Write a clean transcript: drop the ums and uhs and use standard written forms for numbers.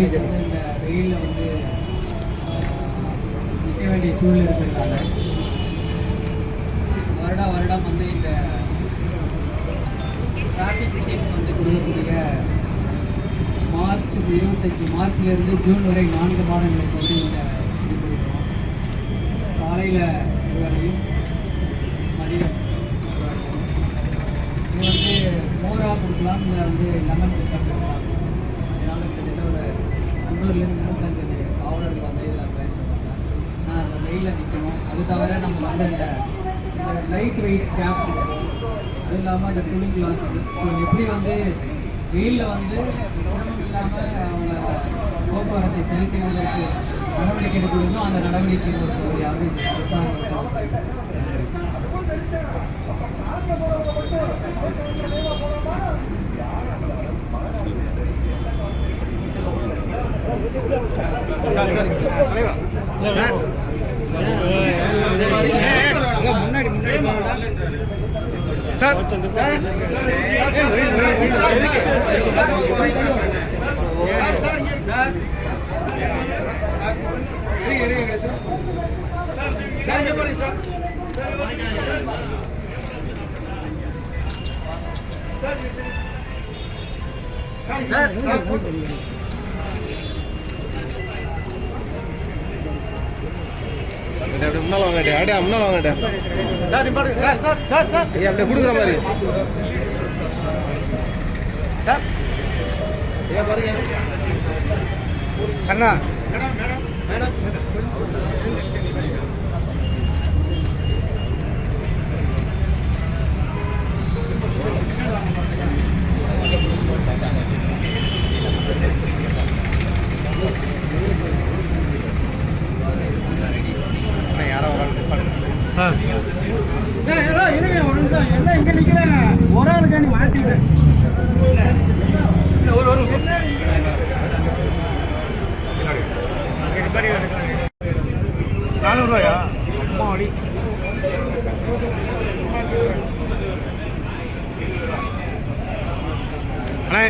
இந்த வெயிலில் வந்து நிற்க வேண்டிய சூழ்நிலை இருக்கிறதுனால வருடம் வந்து இந்த டிராஃபிக் டிக்கெட் வந்து கொடுக்கக்கூடிய மார்ச் 25 மார்ச்லேருந்து ஜூன் வரை 4 மாதங்களுக்கு வந்து இந்த இது கொடுக்குறோம். காலையில் ஒரு வேளையும் மதியம் இது வந்து மோராக கொடுக்கலாம், இல்லை வந்து லெமன் ஜூஸாக கொடுக்கலாம். அதனால் கிட்டத்தட்ட ஒரு 300-350 காவலர்கள் வந்து இதில் பயன்படுறாங்க. ஆனால் அந்த வெயிலில் நிற்கணும். அது தவிர நம்ம வந்து இந்த லைட் வெயிட் கேப், அது இல்லாமல் இந்த துணி கிளாஸ், எப்படி வந்து வெயிலில் வந்து சிரமம் இல்லாமல் அவங்க போக்குவரத்தை சரி செய்வதற்கு நடவடிக்கை எடுக்கணுமோ அந்த நடவடிக்கை யாரும் அரசாங்கம். முன்னாடி சார் அப்படியே முன்னாள் வாங்கட்டே, அப்படியே முன்னாள் வாங்கட்டே sir. Sir sir sir sir அப்படியே கொடுக்குற மாதிரி சார். பாருங்க அண்ணா மேடம் மேடம் எல்லாம் இங்க நிக்கல, ஒரு ஆளுக்காண்டி மாத்திவிட்டேன். $400 அம்மா அடி. அண்ணே